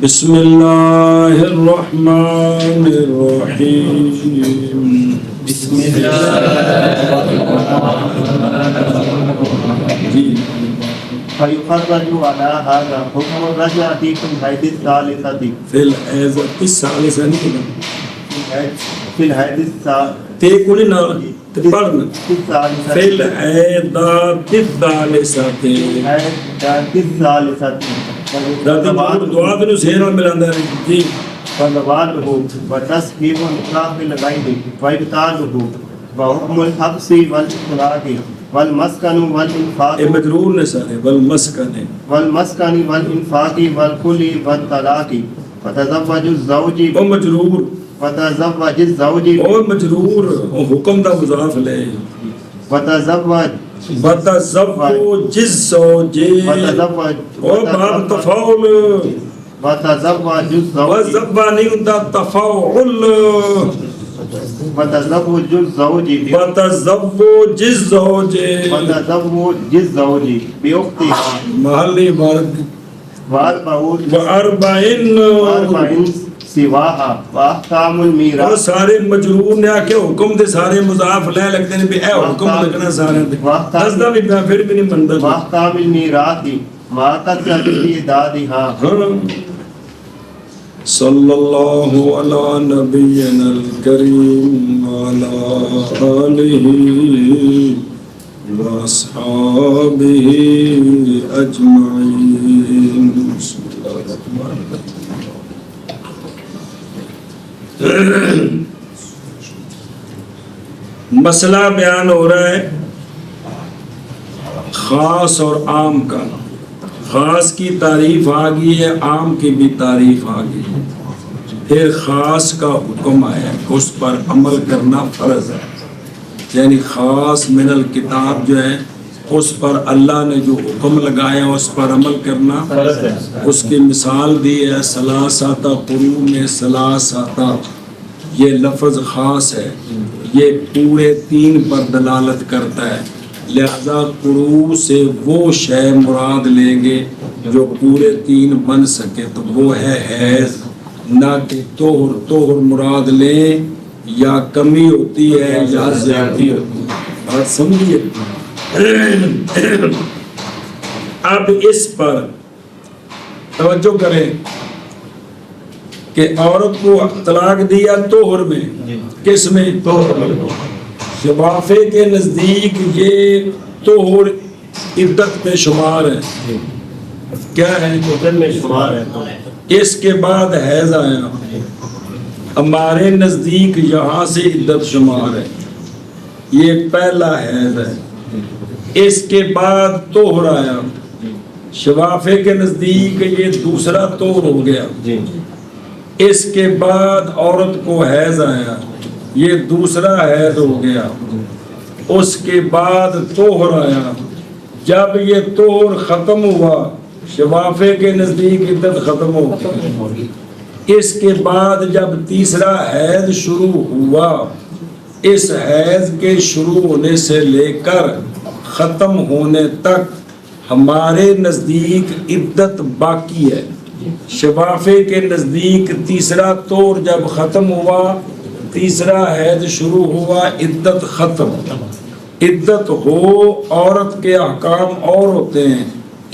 بسم اللہ الرحمن الرحیم بسم فيخرج على هذا حكم الرجعة في الحيض الثالثة فی الحیضۃ الثالثہ نہیں في الحيض تے کوئی نہ تے پڑھنا الثالثة فی الحیضۃ الثالثہ دادی دعا بھی سیر میں ملاندا ہے جی فنواله وتسبيح الإطلاق الغيب وإبطاله وحكم الحبس والإطلاق والمسكن والإنفاق اے مجرور نے سارے والمسکن والمسكن والإنفاق والكل والطلاق وتزوج الزوج او مجرور وتزوج الزوج او مجرور او حکم دا مضاف لے وتزوج وتزوج الزوج او باب تفاعل وتزوج الزوج وزبانی دا تفاعل وتزوج الزوج وتزوج الزوج وتزوج الزوج بأختها محل عبارت واربعین سواها وأحكام اور الميراث سارے مجرور نے آکے حکم دے سارے مضاف لے لگتے ہیں بھی اے حکم لگنا سارے دے نزدہ بھی پھر بھی نہیں بندہ وأحكام الميراث ما قدرت بإعدادها صلی اللہ علی نبینا الکریم وعلی آلہ واصحابہ اجمعین. مسئلہ بیان ہو رہا ہے خاص اور عام کا. خاص کی تعریف آ گئی ہے، عام کی بھی تعریف آ گئی ہے. پھر خاص کا حکم آیا کہ اس پر عمل کرنا فرض ہے. یعنی خاص من الکتاب جو ہے اس پر اللہ نے جو حکم لگایا اس پر عمل کرنا فرض ہے. اس کی مثال دی ہے ثلاثۃ قروء میں ثلاثۃ، یہ لفظ خاص ہے، یہ پورے 3 پر دلالت کرتا ہے. لہذا قروء سے وہ شے مراد لیں گے جو پورے 3 بن سکے تو وہ ہے حیض، نہ کہ طہر مراد لیں یا کمی ہوتی ہے یا زیادتی ہوتی ہے. بات سمجھیے. اب اس پر توجہ کریں کہ عورت کو طلاق دیا طہر میں، کس میں؟ طہر میں. شفافے کے نزدیک یہ طہر عدت میں شمار ہے. کیا ہے؟ عدت میں شمار ہے. اس کے بعد حیض آیا، ہمارے نزدیک یہاں سے عدت شمار ہے، یہ پہلا حیض ہے. اس کے بعد طہر آیا، شفافے کے نزدیک یہ دوسرا طہر ہو گیا. اس کے بعد عورت کو حیض آیا، یہ دوسرا حیض ہو گیا. اس کے بعد طہر آیا، جب یہ طہر ختم ہوا شفافے کے نزدیک عدت ختم ہو گئی. اس کے بعد جب تیسرا حیض شروع ہوا، اس حیض کے شروع ہونے سے لے کر ختم ہونے تک ہمارے نزدیک عدت باقی ہے. شفافے کے نزدیک تیسرا طہر جب ختم ہوا، تیسرا حیض شروع ہوا، عدت ختم. عدت ہو عورت کے احکام اور ہوتے ہیں،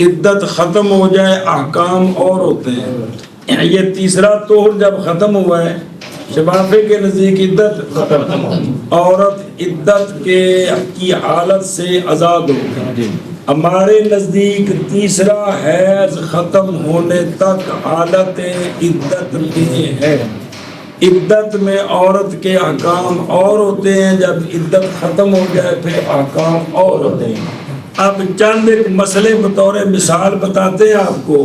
عدت ختم ہو جائے احکام اور ہوتے ہیں. یہ تیسرا طہر جب ختم ہوا ہے شفافے کے نزدیک عدت ختم، عورت عدت کی حالت سے آزاد ہو گئی. ہمارے نزدیک تیسرا حیض ختم ہونے تک حالت عدت میں ہے. عدت میں عورت کے احکام اور ہوتے ہیں، جب عدت ختم ہو جائے پھر احکام اور ہوتے ہیں. اب چند ایک مسئلے بطور مثال بتاتے ہیں آپ کو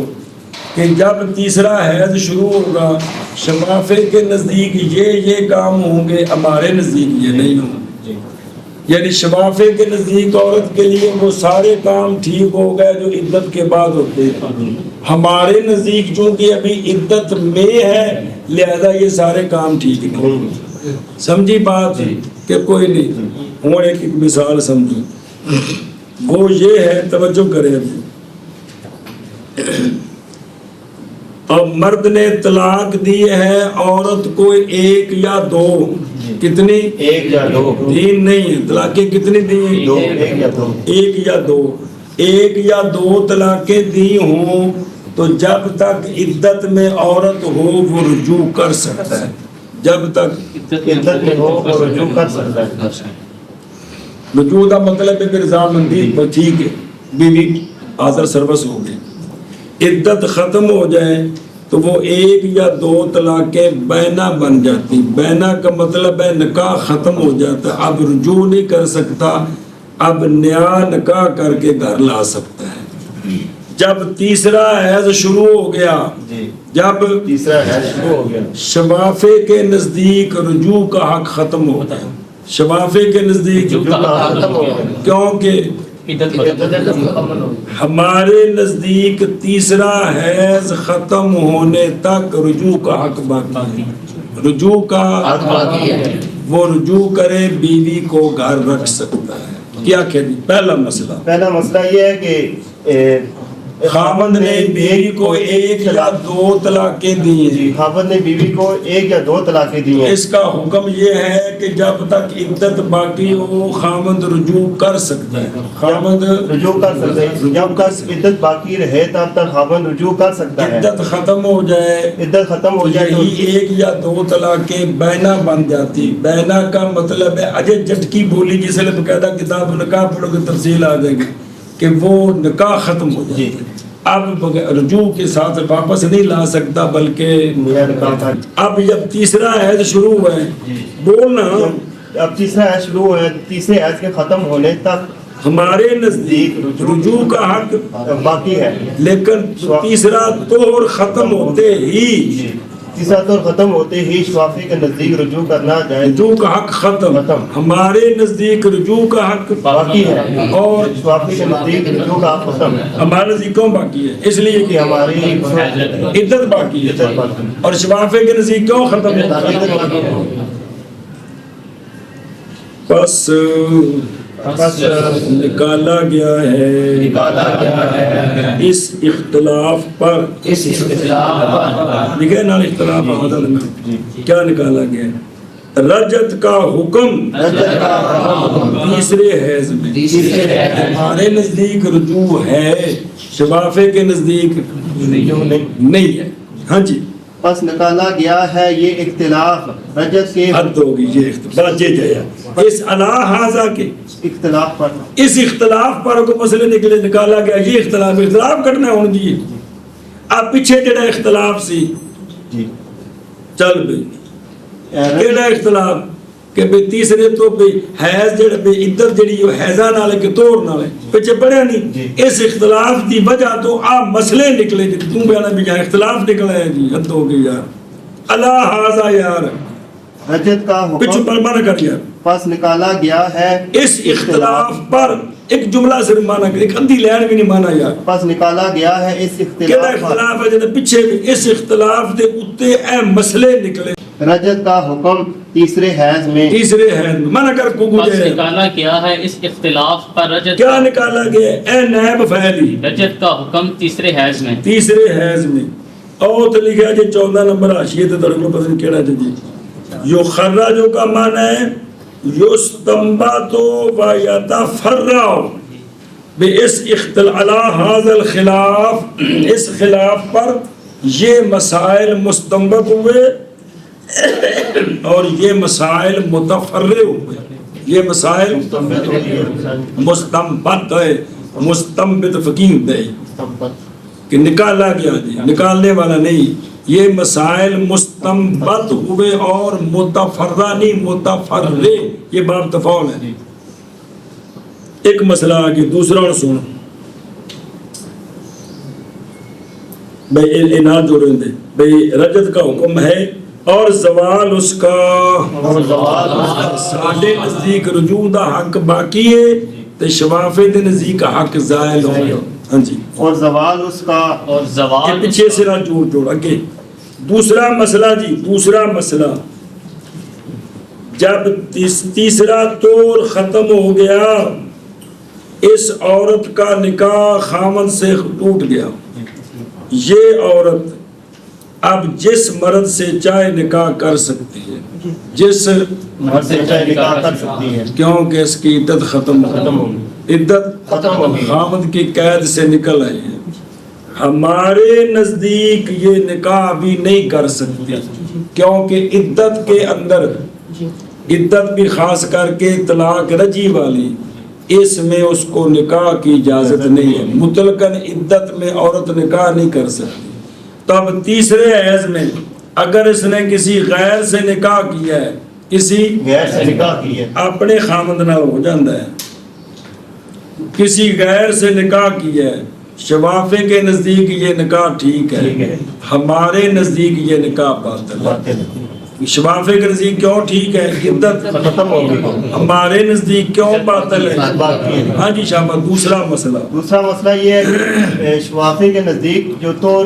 کہ جب تیسرا حیض شروع ہوگا شفافے کے نزدیک یہ کام ہوں گے، ہمارے نزدیک یہ نہیں ہوں گے. یعنی شفافے کے نزدیک عورت کے لیے وہ سارے کام ٹھیک ہو گئے جو عدت کے بعد ہوتے ہیں. ہمارے نزدیک چونکہ ابھی عدت میں ہے لہذا یہ سارے کام ٹھیک نہیں. سمجھی بات کہ کوئی نہیں. اور ایک مثال سمجھو، وہ یہ ہے، توجہ کریں. ابھی اور مرد نے طلاق دی ہے عورت کو ایک یا دو، کتنی؟ ایک یا دو، تین نہیں ہے، طلاقیں کتنی دی ہیں؟ دو، ایک یا دو، ایک یا دو، ایک یا دو طلاقیں دی ہوں تو جب تک عدت میں عورت ہو وہ رجوع کر سکتا ہے، جب تک عدت میں ہو وہ رجوع کر سکتا ہے۔ رجوع کا مطلب ہے کہ رضامندی، ٹھیک ہے بیوی آزر سروس ہو گئی، عدت ختم ہو جائے تو وہ ایک یا دو طلاقیں بینہ بن جاتی، بینہ کا مطلب ہے نکاح ختم ہو جاتا، اب رجوع نہیں کر سکتا، اب نیا نکاح کر کے گھر لا سکتا ہے۔ جب تیسرا حیض شروع ہو گیا، جب تیسرا حیض شروع ہو گیا، شفافے کے نزدیک رجوع کا حق ختم ہو گیا، شفافے کے نزدیک، ختم ہو گیا، کیونکہ ہمارے نزدیک تیسرا حیض ختم ہونے تک رجوع کا حق باقی ہے، رجوع کا حق باقی ہے، وہ رجوع کرے بیوی کو گھر رکھ سکتا ہے۔ کیا کہتے ہیں؟ پہلا مسئلہ یہ ہے کہ خاوند نے بیوی کو ایک یا دو طلاقیں دی ہیں، خاوند نے بیوی کو ایک یا دو طلاقیں دی ہیں، اس کا حکم یہ ہے کہ جب تک عدت باقی ہو خاوند رجوع کر سکتا ہے، خاوند رجوع کر سکتا ہے، جب تک عدت باقی رہے تب تک خاوند رجوع کر سکتا ہے، عدت ختم ہو جائے، عدت ختم ہو جائے تو یہی ایک یا دو طلاقیں بینہ بن جاتی، بینہ کا مطلب ہے اجے جٹکی بولی جس نے باقاعدہ کتاب نکاح پڑھو گے تفصیل آ جائے گی کہ وہ نکاح ختم ہو جائے، اب رجوع کے ساتھ واپس نہیں لا سکتا بلکہ نیا نکاح تھا۔ اب جب تیسرا حیض شروع ہوا ہے، بولنا اب تیسرا حیض شروع ہوا ہے، تیسرے حیض کے ختم ہونے تک ہمارے نزدیک رجوع کا حق باقی ہے، لیکن تیسرا طور ختم ہوتے ہی، تیسرا طور ختم ہوتے ہی شفافی کے نزدیک رجوع کرنا جائز، رجوع کا حق ختم، ہمارے نزدیک رجوع کا حق باقی ہے اور شفافی کے نزدیک رجوع کا حق ختم ہے، ہمارے نزدیک کیوں باقی ہے؟ اس لیے کہ کہ ہماری عدت باقی ہے، اور شفافے کے نزدیک کیوں ختم ہے؟ بس نکالا گیا ہے اس اختلاف پر، لکھے نا اختلاف عدد میں کیا نکالا گیا ہے؟ رجت کا حکم تیسرے حیض میں، ہمارے نزدیک رجوع ہے، شفافے کے نزدیک نہیں ہے۔ ہاں جی، پس نکالا گیا ہے یہ اختلاف رجت کے حد ہوگی، یہ اختلاف یہ جایا اس الہٰذا کے اختلاف پر، اس اختلاف پر کو مسئلے نکلے نکالا گیا یہ اختلاف کٹنا ہون دی۔ اب پیچھے جڑا اختلاف سی چل بھئی کیڑا اختلاف کہ بھئی تیسرے تو بھئی حیض جڑا بھئی عدت جڑی حیضہ نالے کے طور نالے پیچھے پڑھیا نہیں، اس اختلاف دی وجہ تو آپ مسئلے نکلے جی تم بیانا بھی جہاں اختلاف نکلا ہے جی، حد ہو گئی یار، الہٰذا یار رجت کا پیچھے حکم بربانا کر یار، پس نکالا گیا ہے اس اختلاف پر ایک جملہ صرف مانا کر، ایک اندھی لین بھی نہیں مانا یار، پس نکالا گیا ہے اس کیڑا اختلاف پر، اختلاف ہے جنہیں پیچھے بھی اس اختلاف دے اتے اے مسئلے نکلے رجت کا حکم تیسرے حیض میں، تیسرے حیض میں مانا کر کو بس گجے نکالا کیا ہے اس اختلاف پر رجت کیا نکالا گیا اے نائب فعلی رجت کا حکم تیسرے حیض میں، تیسرے حیض میں، او تو لکھا جی 14 نمبر حاشیے تے تڑکو پتہ نہیں کیڑا جی یو خراجو کا معنی ہے یستنباتو و یتفرعو بے اس الہٰذا الخلاف، اس خلاف پر یہ مسائل مستنبت ہوئے اور یہ مسائل متفرع ہوئے، یہ مسائل مستنبت ہے، مستنبت فقیر ہے کہ نکالا گیا جی، نکالنے والا نہیں، یہ مسائل مستنبت ہوئے اور متفرع نہیں متفرع، یہ باب تفاول ہے۔ ایک مسئلہ آگے دوسرا اور سن بھئی اناد جو رہے ہیں بھئی رجت کا حکم ہے اور زوال اس کا ساڑھے نزدیک رجوع دا حق باقی ہے تو شفافے دے نزدیک حق زائل ہو گیا۔ ہاں جی، اور زوال اس کا، اور زوال پیچھے سے نہ جوڑ اگے دوسرا مسئلہ جی، دوسرا مسئلہ جب تیسرا طور ختم ہو گیا، اس عورت کا نکاح خامن سے ٹوٹ گیا، یہ عورت اب جس مرد سے چاہے نکاح کر سکتی ہے، جس مرد سے چاہے نکاح کر سکتی ہے، کیونکہ اس کی عدت ختم ہوگی، عدت ختم ہوگی، خامد کی قید سے نکل آئی ہے۔ ہمارے نزدیک یہ نکاح ابھی نہیں کر سکتی، کیونکہ عدت کے اندر، عدت بھی خاص کر کے طلاق رجی والی، اس میں اس کو نکاح کی اجازت نہیں ہے۔ مطلقاً عدت میں عورت نکاح نہیں کر سکتی۔ تب تیسرے حیض میں اگر اس نے کسی غیر سے نکاح کیا ہے، کسی غیر سے نکاح کی ہے، اپنے خامد نال ہو جاتا ہے، کسی غیر سے نکاح کیا ہے، شوافے کے نزدیک یہ نکاح ٹھیک ہے، ہمارے نزدیک یہ نکاح باطل ہے۔ شوافے کے نزدیک کیوں ٹھیک ہے؟ عدت ختم ہو گئی، ہمارے نزدیک کیوں باطل ہے؟ باقی ہے۔ ہاں جی شاہباز، دوسرا مسئلہ دوسرا مسئلہ یہ ہے کہ شوافی کے نزدیک جو طور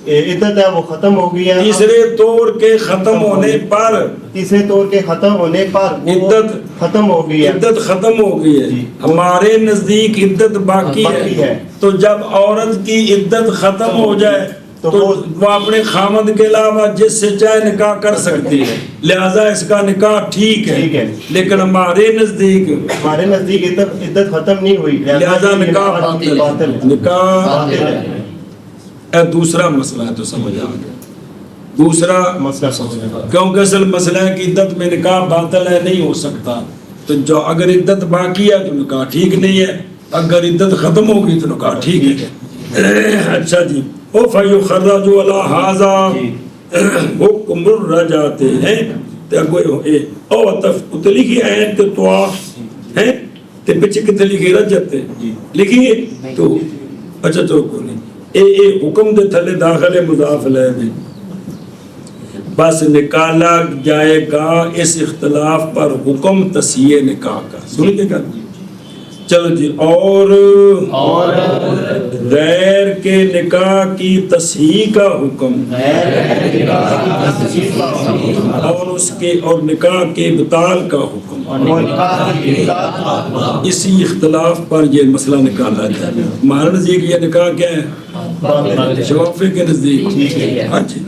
عدت ہے وہ ختم ہو گئی ہے، تیسرے طور کے ختم ہونے پر، تیسرے طور کے ختم ہونے پر وہ عدت ختم ہو گئی ہے، عدت ختم ہو گئی ہے، جی۔ ہمارے نزدیک عدت باقی باقی ہے۔ ہے۔ تو جب عورت کی عدت ختم ہو جائے تو تو وہ اپنے خامد کے علاوہ جس سے چاہے نکاح کر سکتی ہے، لہذا اس کا نکاح ٹھیک ٹھیک ہے۔ ہے۔ لیکن ہمارے نزدیک ہمارے نزدیک عدت ختم نہیں ہوئی، لہذا نکاح باطل ہے، نکاح باطل ہے۔ اے دوسرا مسئلہ ہے، تو سمجھ آ گیا دوسرا مسئلہ سمجھنے کا کیونکہ اصل مسئلہ ہے کہ عدت میں نکاح باطل ہے، نہیں ہو سکتا۔ تو جو اگر عدت باقی ہے تو نکاح ٹھیک نہیں ہے، اگر عدت ختم ہوگی تو نکاح ٹھیک ہے۔ اچھا جی، او فیخرج علی ھذا حکم الرجعۃ ہے تے کوئی او تفلی کی عین تے طواف ہے تے پیچھے کتے لکھی رجعت لکھی ہے تو اچھا تو کوئی نہیں، اے حکم دے تھلے داخل مضاف الیہ میں بس نکالا جائے گا اس اختلاف پر حکم تصحیح نکاح کا۔ سن کے گا چلو جی، اور غیر کے نکاح کی تصحیح کا حکم، اور اس کے اور نکاح کے ابطال کا حکم، اسی اختلاف پر یہ مسئلہ نکالا جائے۔ ہمارے نزدیک یہ نکاح کیا ہے؟ شوافی کے نزدیک ہاں جی،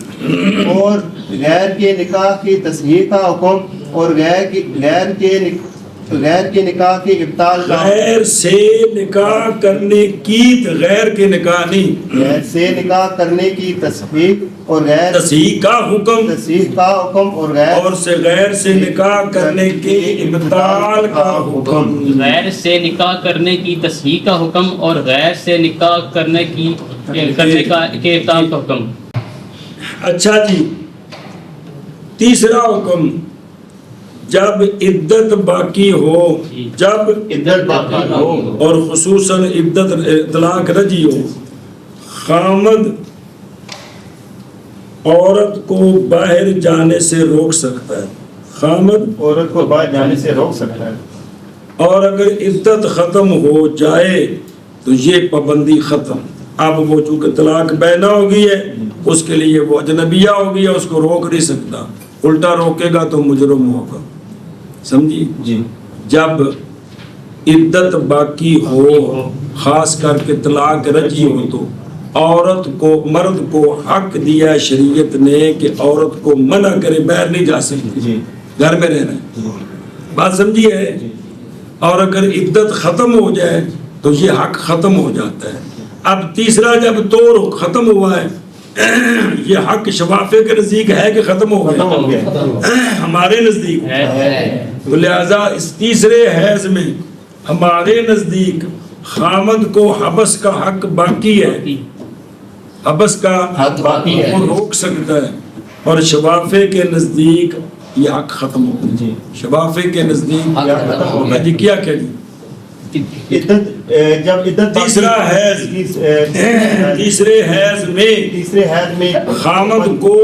اور غیر کے نکاح کی تصحیح کا حکم، اور غیر کے نکاح کی ابطال کا، غیر سے نکاح کرنے کی، غیر کے نکاح نہیں، غیر سے نکاح کرنے کی تصحیح اور غیر تصحیح کا حکم، تصحیح کا حکم، اور اور سے غیر سے نکاح کرنے کے ابطال کا حکم۔ غیر سے نکاح کرنے کی تصحیح کا حکم اور غیر سے نکاح کرنے کا کے ابطال کا حکم۔ اچھا جی، تیسرا حکم، جب عدت باقی ہو، جب عدت باقی ہو، اور خصوصاً عدت طلاق رجی ہو، خامد عورت کو باہر جانے سے روک سکتا ہے، خامد عورت کو باہر جانے سے روک سکتا ہے، اور اگر عدت ختم ہو جائے تو یہ پابندی ختم۔ اب وہ چونکہ طلاق بینہ ہو گئی ہے، اس کے لیے وہ اجنبیہ ہو گئی ہے، اس کو روک نہیں سکتا، الٹا روکے گا تو مجرم ہوگا، سمجھی جی۔ جب عدت باقی ہو، خاص کر کے طلاق رجی ہو، تو عورت کو، مرد کو حق دیا ہے شریعت نے کہ عورت کو منع کرے، باہر نہیں جا سکتی، جی۔ گھر میں رہنا ہے، بات سمجھی ہے۔ اور اگر عدت ختم ہو جائے تو یہ حق ختم ہو جاتا ہے۔ اب تیسرا، جب طور ختم ہوا ہے، یہ حق شفافے کے نزدیک ہے کہ ختم ہو ختم ہو گیا؟ گیا، ہمارے نزدیک تو لہذا اس تیسرے حیض میں ہمارے نزدیک خامد کو حبس کا حق باقی ہے، حبس کا حق باقی ہے، وہ روک سکتا ہے، اور شفافے کے نزدیک یہ حق ختم ہو گیا۔ جی۔ شفافے کے نزدیک یہ ختم ہو گیا۔ جی کیا کہ عدت جب عدت تیسرا حیض، تیسرے حیض میں تیسرے حیض میں خامد کو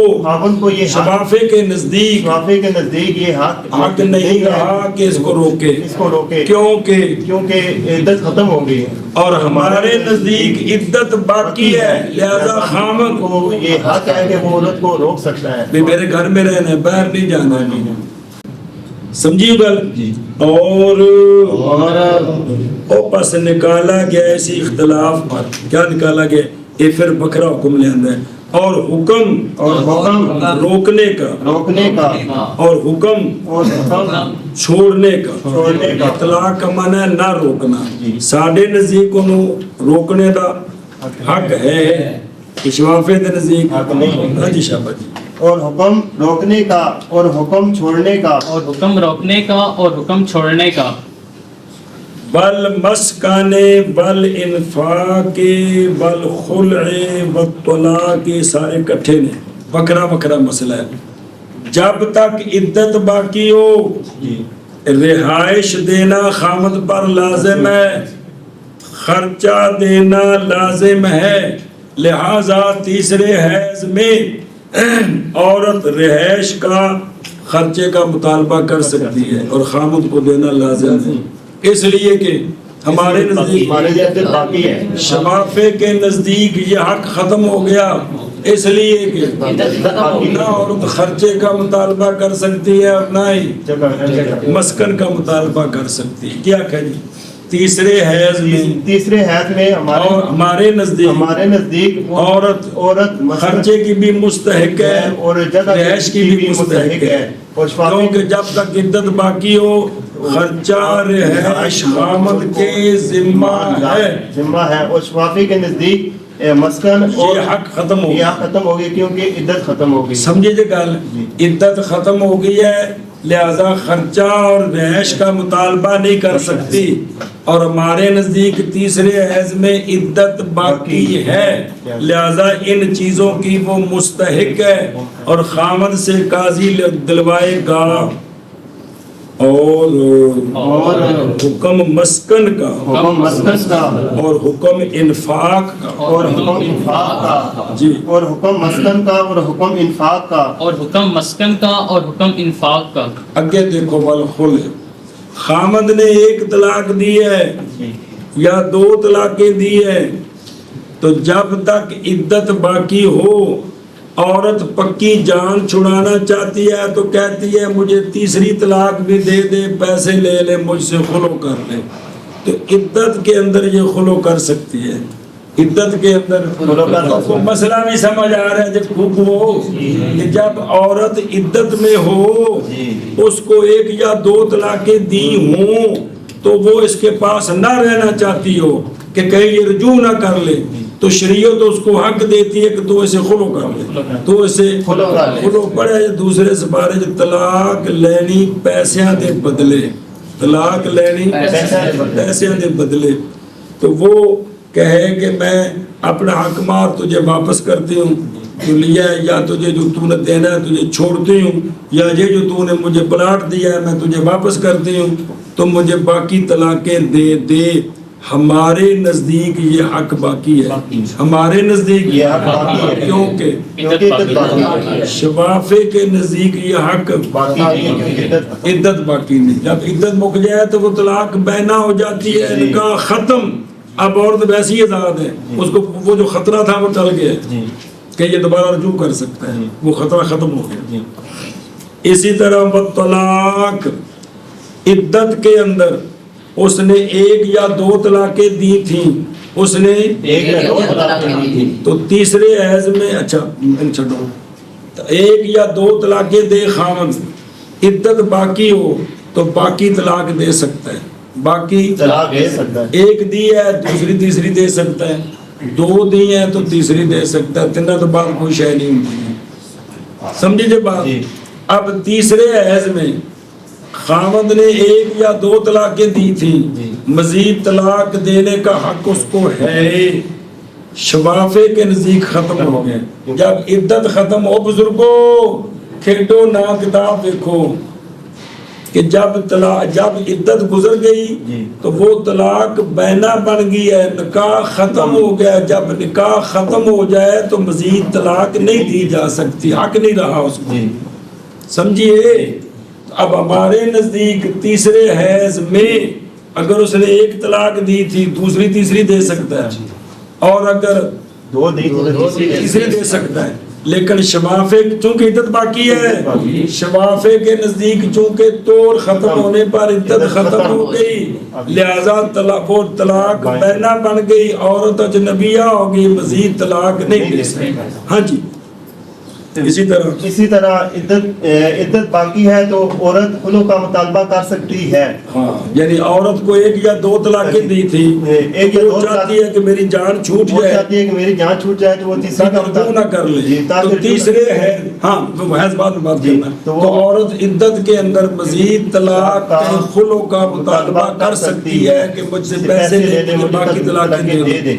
یہ حق، شفافے کے نزدیک شفافے کے نزدیک یہ حق نہیں رہا کہ اس کو روکے، اس کو روکے، کیونکہ عدت ختم ہو گئی ہے، اور ہمارے نزدیک عدت باقی ہے، لہذا خامد کو یہ حق ہے کہ وہ عورت کو روک سکتا ہے۔ بھی میرے گھر میں رہنا ہے، باہر نہیں جانا ہے، سمجھی گل؟ اور پس نکالا گیا اسی اختلاف پر، کیا نکالا گیا؟ یہ پھر بکرا حکم لے آتا ہے، اور حکم اور حکم روکنے کا روکنے کا اور حکم اور حکم چھوڑنے کا چھوڑنے کا طلاق کا معنی ہے نہ روکنا جی۔ ساڈے نزدیک انہوں روکنے دا حق ہے اشوافے دے نزدیک حق نہیں۔ ہاں جی شاباش جی اور حکم روکنے کا اور حکم چھوڑنے کا اور حکم روکنے کا اور حکم چھوڑنے کا بل مسکن بل انفاق بل خلع و طلاق سارے کٹھے نے بکرا بکرا مسئلہ ہے جب تک عدت باقی ہو جی رہائش دینا خامد پر لازم ہے خرچہ دینا لازم ہے لہذا تیسرے حیض میں عورت رہائش کا خرچے کا مطالبہ کر سکتی ہے اور خامد کو دینا لازم ہے اس لیے کہ ہمارے نزدیک ہمارے عدت باقی ہے شفافے کے نزدیک یہ حق ختم ہو گیا اس لیے کہ نہ عورت خرچے کا مطالبہ کر سکتی ہے اور نہ ہی مسکن کا مطالبہ کر سکتی ہے کیا کہیں تیسرے حیض میں تیسرے حیض میں اور ہمارے نزدیک عورت خرچے کی بھی مستحق ہے اور جگہ رہائش کی بھی مستحق ہے اور کیونکہ جب تک عدت باقی ہو خرچہ رہائش خامد کے ذمہ ہے اور شفافی کے نزدیک مسکن اور یہ حق ختم ہو یہ گیا حق ختم ہو گئی کیونکہ عدت ختم ہو گئی سمجھے جی گل عدت ختم ہو گئی ہے لہذا خرچہ اور رہائش کا مطالبہ نہیں کر سکتی اور ہمارے نزدیک تیسرے حیض میں عدت باقی ہے لہذا ان چیزوں کی وہ مستحق ہے اور خامد سے قاضی دلوائے گا اور حکم مسکن کا حکم مسکن کا اور حکم انفاق کا اور حکم انفاق کا جی اور حکم مسکن کا اور حکم انفاق کا اور حکم مسکن کا اور حکم انفاق کا اگے دیکھو بالخل خامد نے ایک طلاق دی ہے یا دو طلاقیں دی ہے تو جب تک عدت باقی ہو عورت پکی جان چھڑانا چاہتی ہے تو کہتی ہے مجھے تیسری طلاق بھی دے دے پیسے لے لے مجھ سے خلو کر لے تو عدت کے اندر یہ خلو کر سکتی ہے عدت کے اندر کو مسئلہ بھی سمجھ آ رہا ہے جب خوب ہو کہ جب عورت عدت میں ہو اس کو ایک یا دو طلاقیں دی ہوں تو وہ اس کے پاس نہ رہنا چاہتی ہو کہ کہیں یہ رجوع نہ کر لے تو شریعت اس کو حق دیتی ہے کہ تو اسے خلو کر لے تو اسے خلو پڑے دوسرے سپارے جو طلاق لینی پیسیاں دے بدلے طلاق لینی پیسیاں دے بدلے تو وہ کہے کہ میں اپنا حق مار تجھے واپس کرتی ہوں تو لیا ہے یا تجھے جو تو نے دینا ہے تجھے چھوڑتی ہوں یا یہ جو تو نے مجھے پلاٹ دیا ہے میں تجھے واپس کرتی ہوں تو مجھے باقی طلاقیں دے دے ہمارے نزدیک یہ حق باقی ہے ہمارے نزدیک یہ حق باقی ہے کیونکہ شفافے کے نزدیک یہ حق عدت باقی نہیں جب عدت مک جائے تو وہ طلاق بینا ہو جاتی ہے نکاح ختم اب عورت ویسی آزاد ہے اس کو وہ جو خطرہ تھا وہ ٹل گیا کہ یہ دوبارہ رجوع کر سکتا ہے وہ خطرہ ختم ہو گیا اسی طرح وہ طلاق عدت کے اندر اس نے ایک یا دو طلاقیں دی تھیں اس نے ایک یا دو طلاقیں دی تھیں تو تیسرے حیض میں اچھا چھوڑو ایک یا دو طلاقیں دے خامد عدت باقی ہو تو باقی طلاق دے سکتا ہے باقی طلاق دے سکتا ہے ایک دی ہے دوسری تیسری دے سکتا ہے دو دی ہیں تو تیسری دے سکتا ہے تینہ تو بات کوئی شے نہیں ہوتی سمجھے جو بات اب تیسرے حیض میں خامد نے ایک یا دو طلاقیں دی تھیں مزید طلاق دینے کا حق اس کو ہے شفافے کے نزدیک ختم ہو گئے جب عدت ختم ہو بزرگوں کھیٹو نہ کتاب دیکھو کہ جب عدت گزر گئی تو وہ طلاق بینا بن گئی ہے نکاح ختم ہو گیا جب نکاح ختم ہو جائے تو مزید طلاق نہیں دی جا سکتی حق نہیں رہا اس کو سمجھیے اب ہمارے نزدیک تیسرے حیض میں اگر اس نے ایک طلاق دی تھی دوسری تیسری دے سکتا ہے اور اگر دو دی تیسری دے سکتا ہے لیکن شفافے چونکہ عدت باقی ہے، شفافے کے نزدیک چونکہ طور ختم ہونے پر عدت ختم ہو گئی، لہذا طلاق بینہ بن گئی، عورت اجنبیہ ہوگی، مزید طلاق نہیں دے سکتی۔ ہاں جی، اسی طرح عدت باقی ہے تو عورت خلو کا مطالبہ کر سکتی ہے۔ ہاں، یعنی عورت کو ایک یا دو طلاقیں دی تھی، ایک یا دو چاہتی ہے کہ میری جان چھوٹ وہ جائے، چاہتی ہے کہ میری جان چھوٹ جائے تو وہ تیسری کا رجوع نہ کر لے، تو تیسرے ہے ہاں تو محض بات کرنا، تو عورت عدت کے اندر مزید طلاق خلو کا مطالبہ کر سکتی ہے کہ مجھ سے پیسے لے لے، باقی طلاقیں دے دے۔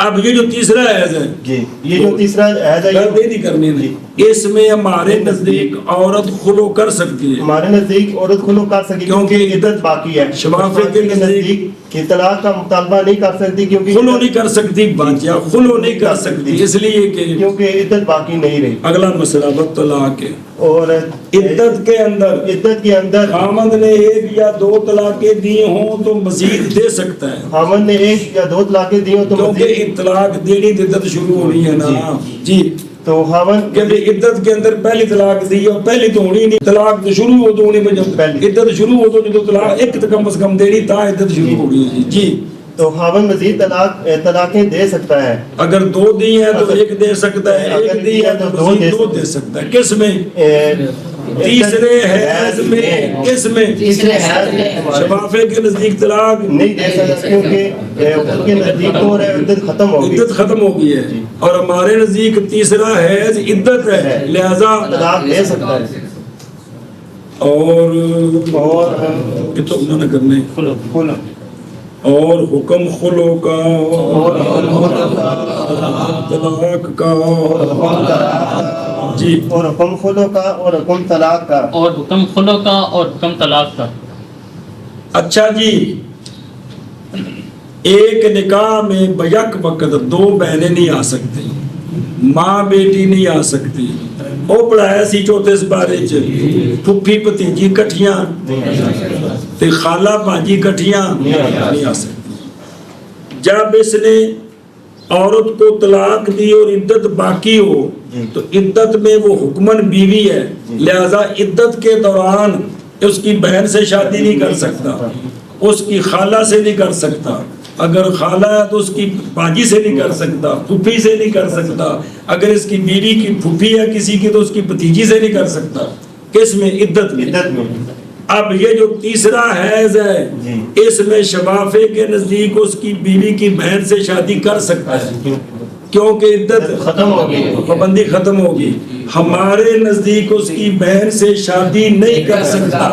اب یہ جو تیسرا حیض ہے، جی یہ جو تیسرا حیض ہے یہ نہیں کرنی نہیں، اس میں ہمارے نزدیک عورت خلو کر سکتی ہے، ہمارے نزدیک عورت خلو کر سکتی کیونکہ عدت باقی ہے۔ شفافے کے نزدیک کہ طلاق کا مطالبہ نہیں کر سکتی کیونکہ خلو نہیں کر سکتی، باجیا خلو نہیں کر سکتی اس لیے کہ کیونکہ عدت باقی نہیں رہی۔ اگلا مسئلہ بد طلاق ہے، اور عدت کے اندر خامند نے ایک یا دو طلاقیں دی ہوں تو مزید دے سکتا ہے، خامند نے ایک یا دو طلاقیں دی ہوں تو کیونکہ طلاق دینی عدت شروع ہونی ہے نا جی، تو خامند کہ عدت کے اندر پہلی طلاق دی اور پہلی تو ہونی نہیں، طلاق تو شروع ہو تو ہونی میں جب عدت شروع ہو تو جو طلاق ایک کم از کم دینی تا عدت شروع ہو رہی ہے جی، تو خامند مزید طلاقیں دے سکتا ہے، اگر دو دی ہیں تو ایک دے سکتا ہے، ایک دی ہے تو مزید دو دے سکتا ہے۔ کس میں؟ تیسرے حیض میں، کس میں؟ شفافے کے نزدیک طلاق نہیں دے سکتا کیونکہ ان کے نزدیک تو عدت ختم ہو گئی، عدت ختم ہو گئی ہے، اور ہمارے نزدیک تیسرا حیض عدت ہے، لہذا طلاق دے سکتا ہے۔ اور یہ تو انہوں نے کرنے خلو اور حکم خلو کا طلاق کا جی، اور حکم خلو کا اور حکم طلاق کا، اور حکم خلو کا اور حکم طلاق کا۔ اچھا جی، ایک نکاح میں بیک وقت دو بہنیں نہیں آ سکتی، ماں بیٹی نہیں آ سکتی، وہ پڑھایا سی چوتھے سپارے چ پھپھی بھتیجی کٹھیاں تے خالہ بھانجی کٹھیاں نہیں آ سکتی۔ جب اس نے عورت کو طلاق دی اور عدت باقی ہو تو عدت میں وہ حکمن بیوی ہے، لہذا عدت کے دوران اس کی بہن سے شادی نہیں کر سکتا، اس کی خالہ سے نہیں کر سکتا، اگر خالہ ہے تو اس کی باجی سے نہیں کر سکتا، پھوپھی سے نہیں کر سکتا، اگر اس کی بیوی کی پھوپھی ہے کسی کی تو اس کی بھتیجی سے نہیں کر سکتا۔ کس میں؟ عدت میں۔ اب یہ جو تیسرا حیض ہے اس میں شفافے کے نزدیک اس کی بیوی کی بہن سے شادی کر سکتا ہے کیونکہ عدت ختم ہو گئی، پابندی ختم ہوگی، ہمارے نزدیک اس کی بہن سے شادی نہیں کر سکتا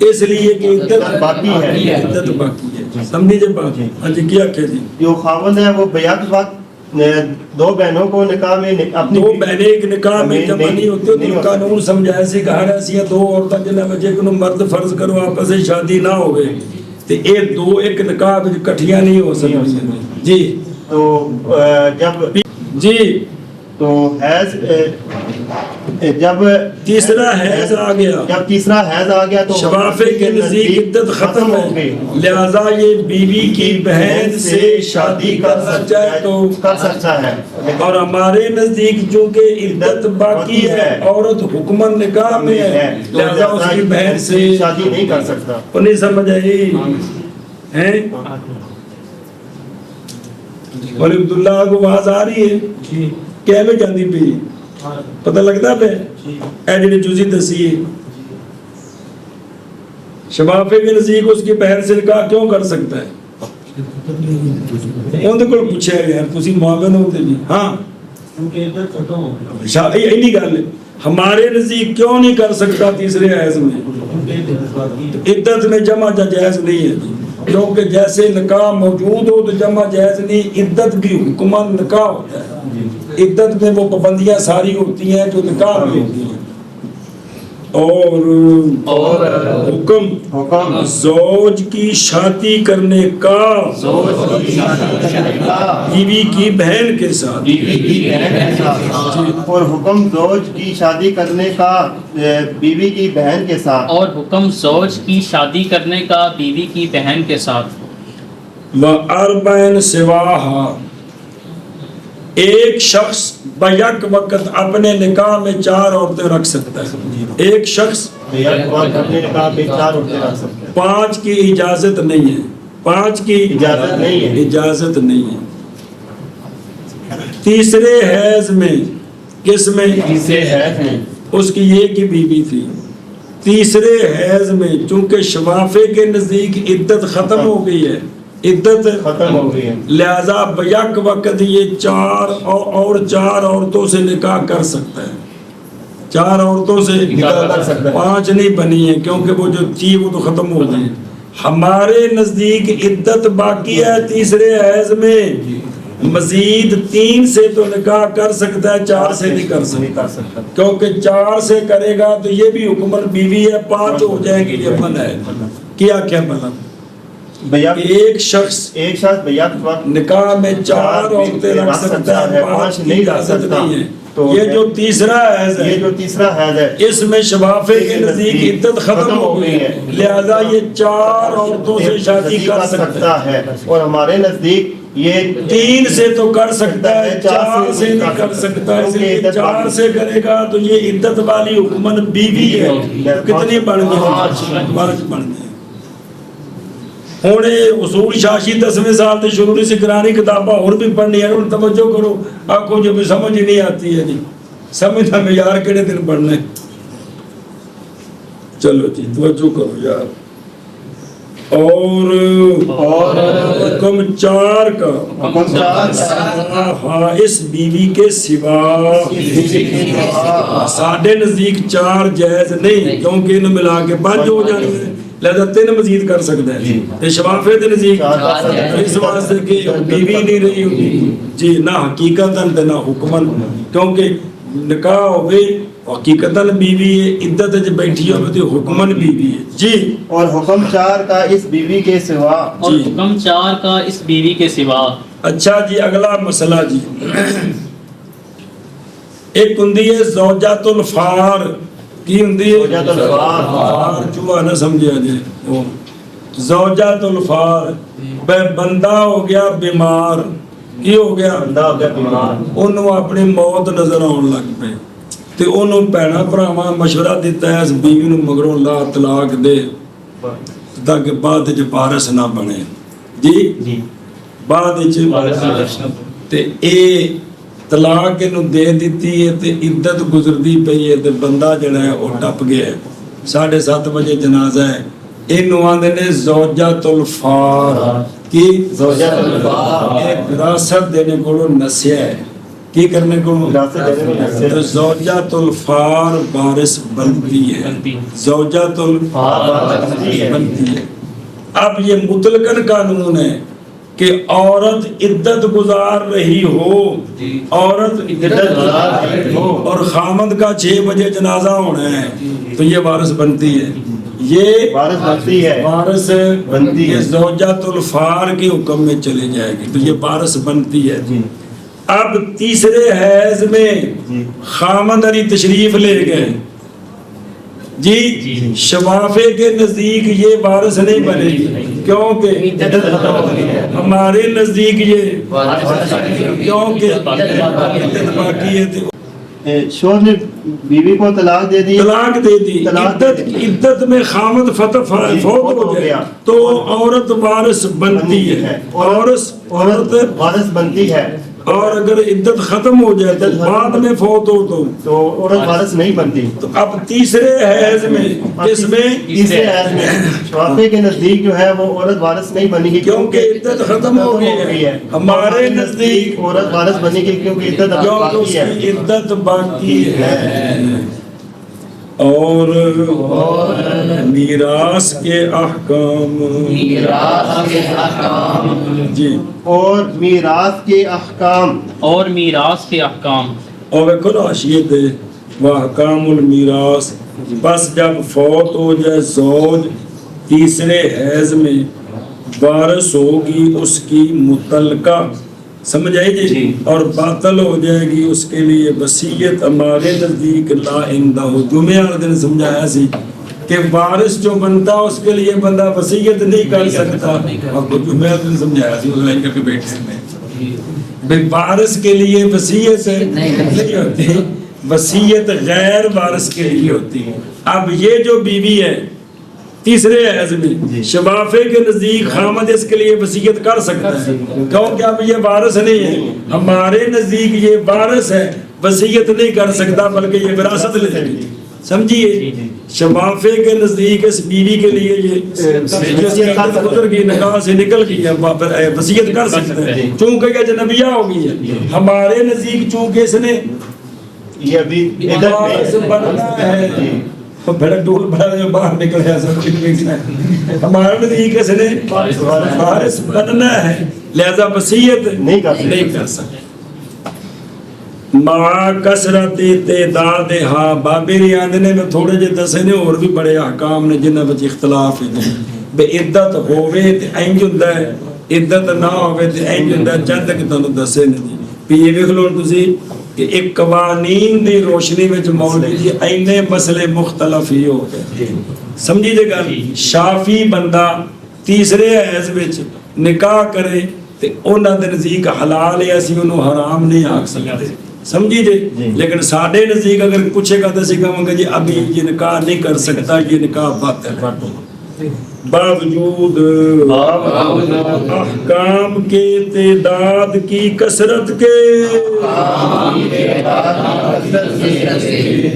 اس لیے کہ عدت باقی ہے، عدت باقی ہے، سمجھی جب بات؟ ہاں جی، کیا کہ جی جو خاوند ہے وہ بیک وقت دو بہنوں کو نکاح میں اپنی دو بہنیں ایک نکاح میں جمع نہیں ہوتی، تو قانون سمجھایا سی کہا رہا سی دو عورتیں جنہیں بچے کو مرد فرض کرو آپس سے شادی نہ ہوئے تو یہ دو ایک نکاح میں کٹھیاں نہیں ہو سکتی جی۔ تو جب جی تو حیض جب تیسرا حیض آ گیا، جب تیسرا حیض آ گیا تو شفافے کے نزدیک عدت ختم ہے، لہذا یہ بیوی کی بہن سے شادی کرنا چاہے تو کر سکتا ہے، اور ہمارے نزدیک چونکہ عدت باقی ہے، عورت حکمن نکاح میں ہے، لہذا اس کی بہن سے شادی نہیں کر سکتا۔ وہ نہیں سمجھ آئی ہیں؟ ولی عبداللہ کو آواز آ رہی ہے کیا میں جاندی پی پتہ لگتا پہ اے جنہیں جوزی دسی ہے شفافے کے نزدیک اس کی بہن سے نکاح کیوں کر سکتا ہے؟ ان دے کول پوچھا ہے یار تسی معاون ہوتے جی ہاں اینی گل ہمارے نزدیک کیوں نہیں کر سکتا تیسرے حیض میں؟ عدت میں جمع جائز نہیں ہے کیونکہ جیسے نکاح موجود ہو تو جمع جائز نہیں، عدت بھی حکمن نکاح ہوتا ہے، عدت میں وہ پابندیاں ساری ہوتی ہیں جو نکاح میں ہوتی ہیں۔ اور حکم زوج کی شادی کرنے کا بیوی کی بہن کے ساتھ، اور حکم زوج کی شادی کرنے کا بیوی کی بہن کے ساتھ، اور حکم زوج کی شادی کرنے کا بیوی کی بہن کے ساتھ، وَأَرْبَعٍ سِوَاهَا ایک شخص بیک وقت اپنے نکاح میں 4 عورتیں رکھ سکتا ہے. ایک شخص اپنے نکاح میں 4 عورتیں رکھ سکتے ہیں. 5 کی اجازت نہیں ہے. 5 کی اجازت نہیں ہے. اجازت نہیں ہے. تیسرے حیض میں کس میں تیسرے حیض میں اس کی ایک ہی بیوی تھی. تیسرے حیض میں چونکہ شفافے کے نزدیک عدت ختم ہو گئی ہے, عدت ختم ہو گئی ہے, لہذا بیک وقت یہ 4 اور 4 عورتوں سے نکاح کر سکتا ہے. 4 عورتوں سے نکاح کر سکتا ہے. 5 نہیں بنی ہے کیونکہ وہ جو تھی وہ تو ختم ہو گئی. ہمارے نزدیک عدت باقی ہے تیسرے حیض میں. مزید 3 سے تو نکاح کر سکتا ہے, 4 سے نہیں کر سکتا کیونکہ 4 سے کرے گا تو یہ بھی حکمن بیوی ہے, 5 ہو جائیں گی یہ من ہے. کیا مطلب ایک شخص بیک وقت نکاح میں 4 عورتیں رکھ سکتا ہے, 5 کی اجازت نہیں ہے. یہ جو تیسرا حیض ہے, یہ جو تیسرا حیض ہے اس میں شفافے کے نزدیک عدت ختم ہو گئی ہے, لہذا یہ 4 عورتوں سے شادی کر سکتا ہے. اور ہمارے نزدیک یہ 3 سے تو کر سکتا ہے, 4 سے نہیں کر سکتا. اس لیے 4 سے کرے گا تو یہ عدت والی حکمن بیوی ہے. کتنی بن گئی؟ 5 بن گئی. ہونے اصول شاشی 10ویں سال سے شروع سے قرآنی کتاباں اور بھی پڑھنی ہے. ان توجہ کرو, آنکھوں جو بھی سمجھ نہیں آتی ہے جی, سمجھ ہمیں یار کہڑے دن پڑھنے. چلو جی توجہ کرو یار. اور حکم 4 کا ہاں اس بیوی کے سوا ساڈے نزدیک 4 جائز نہیں کیونکہ انہوں ملا کے 5 ہو جانے ہیں, لہذا 3 مزید کر سکتا ہے. تے شفافے دے نزدیک اس واسطے کہ بیوی نہیں رہی ہوگی جی, نہ حقیقتاً نہ حکمن, کیونکہ نکاح ہوئے حقیقتاً بیوی ہے, عدت وچ بیٹھی ہوئے تو حکمن بیوی ہے جی. اور حکم 4 کا اس بیوی کے سوا, اور حکم 4 کا اس بیوی کے سوا. اچھا جی اگلا مسئلہ جی, ایک ہندی ہے زوجات الفار. کی ہندی ہے زوجات الفار, چوہا نہ سمجھا جائے. زوجات الفار بندہ ہو گیا بیمار, کی ہو گیا بندہ ہو گیا بیمار, انہوں اپنی موت نظر آن لگ پے تے انہوں بھیڑا بھراواں مشورہ دیتا ہے اس بیوی نوں مگروں لا طلاق دے تاکہ بعد وچ وارث نہ بنے جی. بعد وچ تے اے طلاق انہوں دے دیتی ہے تے عدت گزردی پئی ہے تے بندہ جڑا ہے وہ ٹپ گیا ہے. 7:30 بجے جنازہ ہے. انہوں آندے نے زوجات الفار. کی زوجات الفار ایک وراثت دینے کو نسیا ہے. کی کرنے کو تو زوجات الفار وارث بنتی ہے. زوجات الفار بنتی ہے. اب یہ مطلقاً قانون ہے کہ عورت عدت گزار رہی ہو, عورت عدت گزار رہی ہو اور خامد کا 6 بجے جنازہ ہونا ہے تو یہ وارث بنتی ہے. یہ وارث بنتی ہے, وارث بنتی ہے. زوجات الفار کے حکم میں چلے جائے گی تو یہ وارث بنتی ہے. اب تیسرے حیض میں خامد علی تشریف لے گئے جی, شفافے کے نزدیک یہ وارث نہیں بنے گی کیونکہ ہمارے نزدیک یہ کیونکہ باقی ہے. شوہر نے بیوی کو طلاق دے دی, طلاق دے دی, عدت میں خامد فوت ہو گیا تو عورت وارث بنتی ہے. عورت وارث بنتی ہے. اور اگر عدت ختم ہو جائے تو بعد میں فوت ہو تو عورت وارث نہیں بنتی. تو اب تیسرے حیض میں اس میں تیسرے حیض میں شفافے کے نزدیک جو ہے وہ عورت وارث نہیں بنے گی کیونکہ عدت ختم ہو گئی ہے. ہمارے نزدیک عورت وارث بنے گی کیونکہ عدت باقی ہے. عدت باقی ہے. اور میراث کے احکام جی, اور میراث کے احکام, اور میراث کے احکام. اور ویکھو نا حاشیے تے واحکام المیراث. بس جب فوت ہو جائے زوج تیسرے حیض میں وارث ہوگی اس کی متعلقہ, سمجھ آئی جی, اور باطل ہو جائے گی اس کے لیے وصیت. ہمارے نزدیک لا عندہ, جمعہ والے دن سمجھایا سی کہ وارث جو بنتا اس کے لیے بندہ وصیت نہیں کر سکتا. آپ کو جمعہ والے دن سمجھایا سی, اس لائن کر کے بیٹھے میں بھئی وارث کے لیے وصیت نہیں ہوتی، وصیت غیر وارث کے لیے ہوتی ہے۔ اب یہ جو بیوی ہے تیسرے حیض میں، شفافے کے نزدیک خامد اس کے لیے وصیت کر سکتا ہے کیونکہ اب یہ وارث نہیں ہے، ہمارے نزدیک یہ وارث ہے، وصیت نہیں کر سکتا بلکہ یہ وراثت لے لے گی، سمجھیے۔ شفافے کے نزدیک اس بیوی کے لیے یہ گزر گئی، نکاح سے نکل گئی ہے، وصیت کر سکتا ہے چونکہ یہ اجنبیہ ہو گئی ہے۔ ہمارے نزدیک چونکہ اس نے یہ ابھی عدت وارث میں بننا ہے، بڑا ڈول بڑا جو باہر نکل گیا سب کچھ ہمارے نزدیک اس نے وارث بننا ہے، لہذا وصیت نہیں کر سکتا۔ مع کثرت تعداد ہاں بابے ریاندنے میں تھوڑے جے دسے نے اور بھی بڑے احکام نے جنہاں وچ اختلاف ہے بے عدت ہووے تے انج ہوندا ہے، عدت نہ ہووے تے انج ہوندا ہے، چند کہ تانوں دسے نے جی بھی یہ ویکھ لو تسی کہ ایک قوانین دی روشنی وچ مولوی جی اینے مسئلے مختلف ہی ہو گئے، سمجھی جے گل۔ شافی بندہ تیسرے حیض وچ نکاح کرے تے انہاں دے نزدیک حلال ہے، اسی انہوں حرام نہیں آکھ سکتے، سمجھی جے۔ لیکن ساڈے نزدیک اگر پوچھے گا تو اسی کہوں گے جی ابھی یہ نکاح نہیں کر سکتا، یہ نکاح باطل ہے، باوجود احکام کے تعداد کی کثرت کے،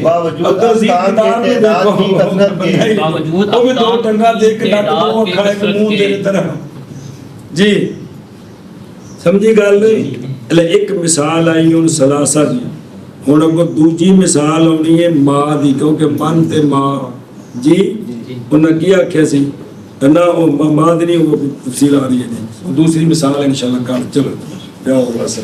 باوجود احکام کے تعداد کی کثرت کے، وہ بھی دو ٹنگا دے کے ڈاک دو کھائے کے منہ تیرے طرح جی، سمجھی گل نہیں۔ ایک مثال آئی ان سلاسہ دی، ہن اگوں دوجی مثال آنی ہے ماں دی، کیونکہ من تے ماں جی انہاں کی آکھیا سی نہ وہ ماں دی نہیں، وہ تفصیل آ رہی ہے، دوسری مثال انشاءاللہ کل چلو یا اللہ سے